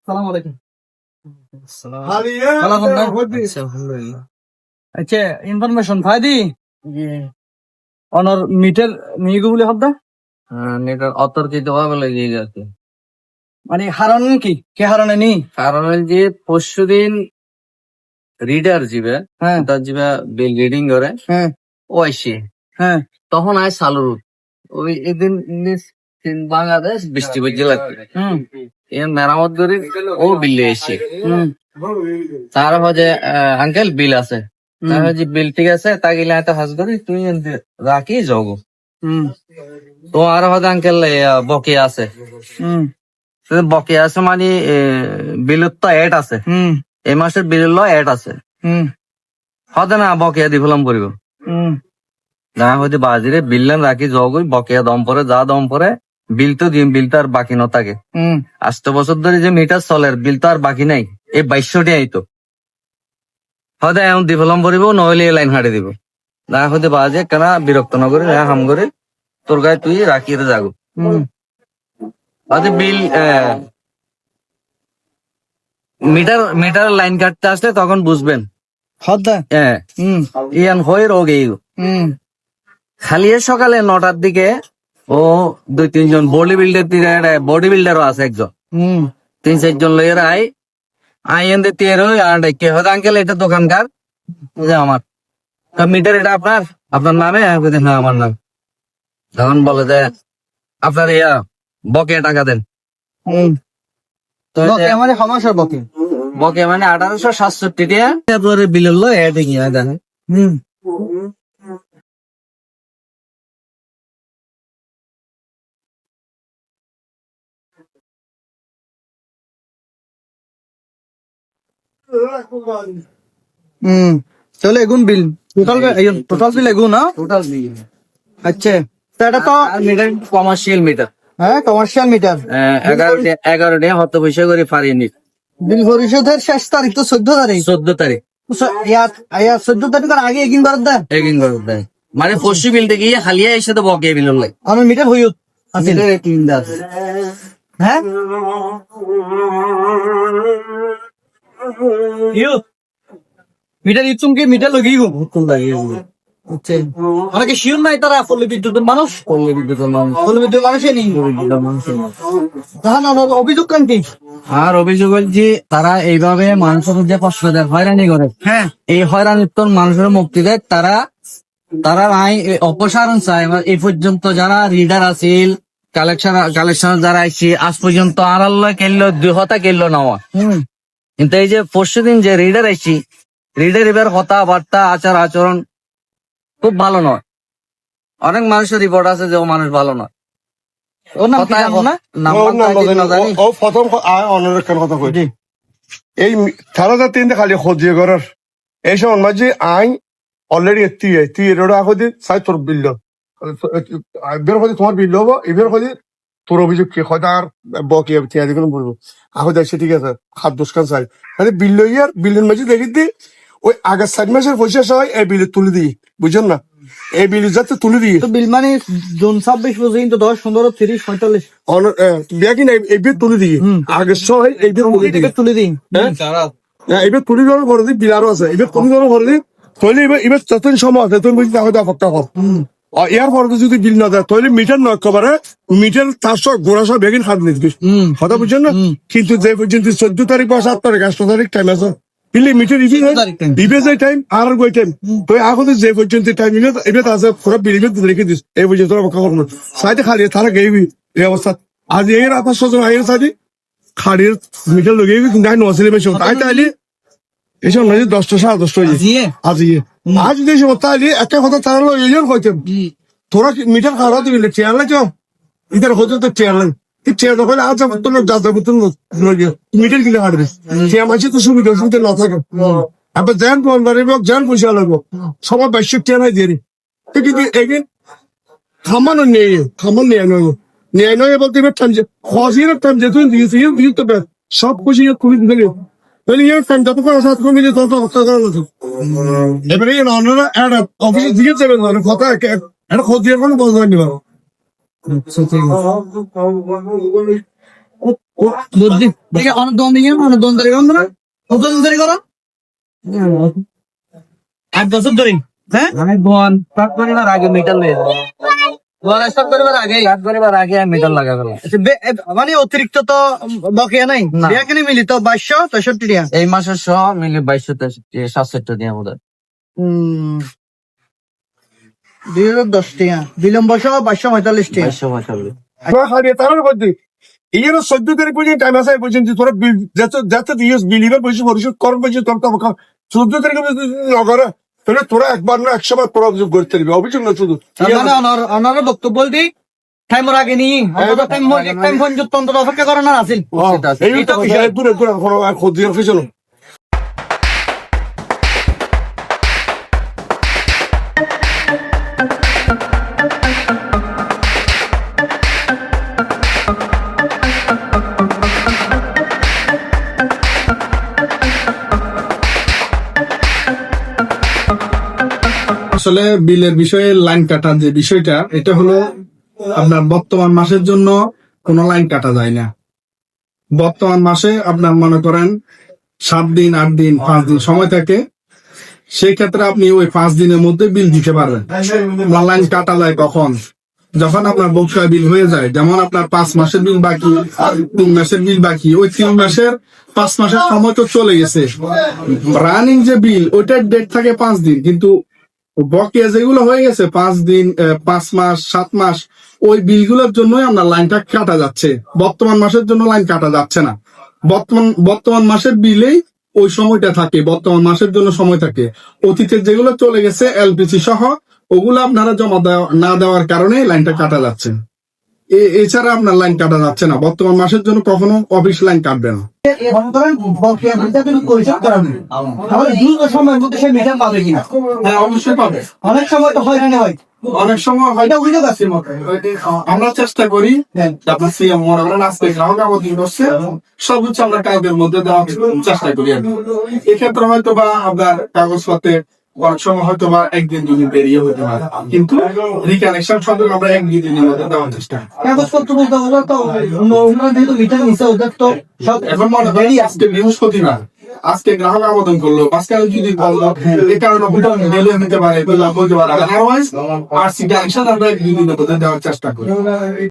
সালাম আলাইকুম। আচ্ছা ইনফরমেশন ফাইদি অনর মিটার নিয়ে বলে হবদা নেটার অতর্কিত ভাবে লেগে গেছে। মানে হারান কি কে হারানে নি কারণ যে পরশুদিন রিডার যাবে, হ্যাঁ তার যাবে বিল রিডিং করে হ্যাঁ ও আসে, হ্যাঁ তখন আয় সালুর ওই এদিন ইংলিশ বাংলাদেশ বৃষ্টি বুঝতে লাগবে মেরামত করে ও বিলে এসে তার হচ্ছে আঙ্কেল বিল আছে, তার হচ্ছে বিল ঠিক আছে তা গেলে এত হাস করি তুই রাখি যাবো তো আর হচ্ছে আঙ্কেল বকে আছে বকে আছে মানে বিলের তো এড আছে, এই মাসের বিলের ল এড আছে হতে না বকেয়া দিলাম পড়িব না হয়তো বাজিরে বিললাম রাখি জগই বকেয়া দম পরে যা দম পরে বিল তো দিন বিল তো আর বাকি ন থাকে। 8 বছর ধরে যে মিটার চলে বিল তো আর বাকি নাই, এই 2200টি আইতো হয়তো এমন দিলাম পড়িব নইলে লাইন হাঁটে দিব না হয়তো বাজে কেন বিরক্ত না করে হাম করে তোর গায়ে তুই রাখিয়ে যাগো হয়তো বিল মিটার লাইন কাটতে আসলে তখন বুঝবেন হদ্দা হ্যাঁ ইয়ান হয়ে রোগ এই খালি সকালে 9টার দিকে ও 2-3 জন বডি বিল্ডারও আছে একজন 3-4 জন লইয়ের আইন দে তের কে হতো আঙ্কেল এটা দোকানকার যে আমার মিটার এটা আপনার নামে হ্যাঁ আমার নাম তখন বলে যে আপনার ইয়া বকে টাকা দেন তো মানে সমস্যা বকে বকে মানে 1867 টাকা তারপরে বিলের লো এড গিয়া দেখে চলে এগুন বিল টোটাল বিল এগুন না টোটাল বিল আচ্ছা তো এটা তো মিটার কমার্শিয়াল মিটার হ্যাঁ কমার্শিয়াল মিটার 11 হত পয়সা করে পারিনি বিল পরিশোধের শেষ তারিখ তো 14 তারিখ 14 তারিখের আগে এগিন বার দেয় এগিং করে দেয় মানে পরশু বিলতে গিয়ে খালিয়া এসে তো বকে বিল লাই আমি মিটার হইত আছে হ্যাঁ মিটার ইচ্ছুম কি মিটার লগিয়ে গো আচ্ছা অনেকে শিওর নাই তারা পল্লী বিদ্যুতের মানুষ পল্লী বিদ্যুতের মানুষই নেই তাহা না অভিযোগ কেন কি আর অভিযোগ যে তারা এইভাবে মানুষের যে কষ্ট দেয় হয়রানি করে, হ্যাঁ এই হয়রানিত্বর মানুষের মুক্তি দেয় তারা নাই অপসারণ চায়। এই পর্যন্ত যারা রিডার আছিল কালেকশন যারা আইসি আজ পর্যন্ত আড়াল্লা কেললো 2 হতা কেললো নেওয়া, কিন্তু এই যে পরশুদিন যে রিডার আইসি রিডার এবার কথাবার্তা আচরণ খুব ভালো নয়। অনেক মানুষের রিপোর্ট আছে যে ও মানুষ ভালো নয়। ওর নাম কি জানো না? প্রথম অন্যরক্ষণ কথা কই এই তারা যা 3 খালি খোঁজিয়ে করার এই সময় মাঝে আইন অলরেডি তুই এর আগে সাই তোর বিল বের হতে তোমার বিল হবো এবার হলে তোর অভিযোগ কি হয় আর বকি তিয়াদি কোনো বলবো আগে দেখছে ঠিক আছে হাত দোষকান চাই মানে বিল লইয়ার বিলের মাঝে দেখি দি ওই আগের 7 মাসের পয়সা সবাই এই বিলে তুলে দিই বুঝছেন না, এই বিল যাতে তুলে দিই তো বিল মানে জুন 26 পর্যন্ত 10, 15, 30, 45 বিয়া কিনা এই বিল তুলে দিই আগের সবাই এই বিল তুলে দিই এবার তুলে দেওয়ার পরে বিল আরো আছে এবার তুলে দেওয়ার পরে তাহলে এবার যতদিন সময় আছে তুমি বুঝতে হবে ফটকা কর এর পরে যদি বিল না দেয় তাহলে মিটার নয় একেবারে মিটার 400 ঘোড়া সব বেগিন হাত নিতে কথা বুঝছেন না, কিন্তু যে পর্যন্ত 14 তারিখ বা 7 তারিখ 8 তারিখ টাইম আছে বিলে মিটার ইবে যায় টাইম আর গই টাইম তো আগতে যে পর্যন্ত টাইম এবার আছে পুরো বিল রেখে দিস এই পর্যন্ত করবো সাইডে খালি তারা গেবি এই অবস্থা আজ এর আপনার সজন আইন সাইডে খাড়ির মিটার লগেবি কিন্তু আই নসিলে বেশি তাই তাইলে এসব নয় 10টা 10:30 আজ যে সময় তাইলে একটা কথা তারা এই জন্য হইতে তোরা মিটার খাওয়া দিবি চেয়ার লাগছ ইধার হতে তো চেয়ার লাগে চেয়ার দখলে আজ তোর যাতে মিটার কিনে কাটবে চেয়ার মাঝে তো সুবিধা না থাকে আবার জ্যান ফোন বাড়িব জ্যান পয়সা লাগবো সবার 22 চেয়ার নাই দিয়ে কিন্তু এগিন খামানো নিয়ে নয় বলতে এবার টাইম যে হসির টাইম যে তুই দিয়েছিস দিতে সব খুশি তুলে দিতে যত সাত কমে তত এবারে অন্যরা অফিসে দিয়ে যাবেন কথা একটা খোঁজ দিয়ে কোনো বলতে পারেনি বুদ্ধি দেখে অনেক দম দিয়ে অনেক দম ধরে গন্ধ না কতদিন ধরে করো 8 বছর ধরে হ্যাঁ আমি বন স্টার্ট করিবার আগে মিটার লয়ে যাই বল স্টার্ট করার আগে স্টার্ট করিবার আগে আমি মিটার লাগা ফেলা আচ্ছা, মানে অতিরিক্ত তো বকেয়া নাই না। বিয়া কিনে মিলি তো 2263 টাকা এই মাসের সহ মিলে 2267 দিয়ে আমাদের 2010 টাকা বিলম্ব সহ 2245 টাকা 2245 তোরা খালি তার মধ্যে ইয়ের 14 তারিখ পর্যন্ত টাইম আছে পর্যন্ত তোরা যাতে দিয়েস বিলিভার পয়সা পরিশোধ করেন পয়সা তোর তো 14 তারিখে নগরে তাহলে তোরা একবার না 100 বার তোরা অভিযোগ করতে পারবি অভিযোগ না শুধু মানে অনার বক্তব্য দি টাইমর আগে নি টাইম ফোন যুক্ত অপেক্ষা করার না আছিল এই তো দূরে দূরে খোঁজ দিয়ে চলো আসলে বিলের বিষয়ে লাইন কাটার যে বিষয়টা এটা হলো আপনার বর্তমান মাসের জন্য কোনো লাইন কাটা যায় না। বর্তমান মাসে আপনার মনে করেন 7 দিন 8 দিন 5 দিন সময় থাকে, সেই ক্ষেত্রে আপনি ওই 5 দিনের মধ্যে বিল দিতে পারবেন। লাইন কাটা যায় কখন? যখন আপনার বকেয়া বিল হয়ে যায়, যেমন আপনার 5 মাসের বিল বাকি, 3 মাসের বিল বাকি, ওই 3 মাসের 5 মাসের সময় তো চলে গেছে। রানিং যে বিল ওইটার ডেট থাকে 5 দিন, কিন্তু বকেয়া যেগুলো হয়ে গেছে 5 দিন 5 মাস 7 মাস ওই বিলগুলোর জন্যই আপনার লাইনটা কাটা যাচ্ছে। বর্তমান মাসের জন্য লাইন কাটা যাচ্ছে না। বর্তমান মাসের বিলেই ওই সময়টা থাকে, বর্তমান মাসের জন্য সময় থাকে। অতীতের যেগুলো চলে গেছে এলপিজি সহ ওগুলো আপনারা জমা না দেওয়ার কারণে লাইনটা কাটা যাচ্ছে। এছাড়া আপনার লাইন কাটা যাচ্ছে না। বর্তমান মাসের জন্য কখনো অফিস লাইন কাটবে না। মনে করেন বকেয়া বিলটা তুমি পরিশোধ করা নেই তাহলে দীর্ঘ সময়ের মধ্যে সে মিটার পাবে কিনা হ্যাঁ, অবশ্যই পাবে। অনেক সময় তো হয়রানি হয় অনেক সময় হয়, এটা অভিযোগ আছে আমরা চেষ্টা করি হ্যাঁ। আপনার সিএম মনে করেন আজকে গ্রাহক আমাদের করছে সর্বোচ্চ আমরা কাগজের মধ্যে দেওয়ার চেষ্টা করি আর কি। এক্ষেত্রে হয়তো বা আপনার কাগজপত্রে অনেক সময় হয়তো বা 1 দিন 2 দিন পেরিয়ে হতে পারে, কিন্তু রিকানেকশন সম্পর্কে আমরা 1-2 দিনের মধ্যে দেওয়ার চেষ্টা করি। কাগজপত্র বলতে হলো তো ওনারা যেহেতু মিটার নিচ্ছে ওদের তো সব এখন মনে করেন আজকে বৃহস্পতিবার, আজকে গ্রাহক আবেদন করলো, আজকাল যদি বললো এই কারণে মেলে নিতে পারে বলতে পারে, আদারওয়াইজ আর সি কানেকশন আমরা 1-2 দিনের মধ্যে দেওয়ার চেষ্টা করি।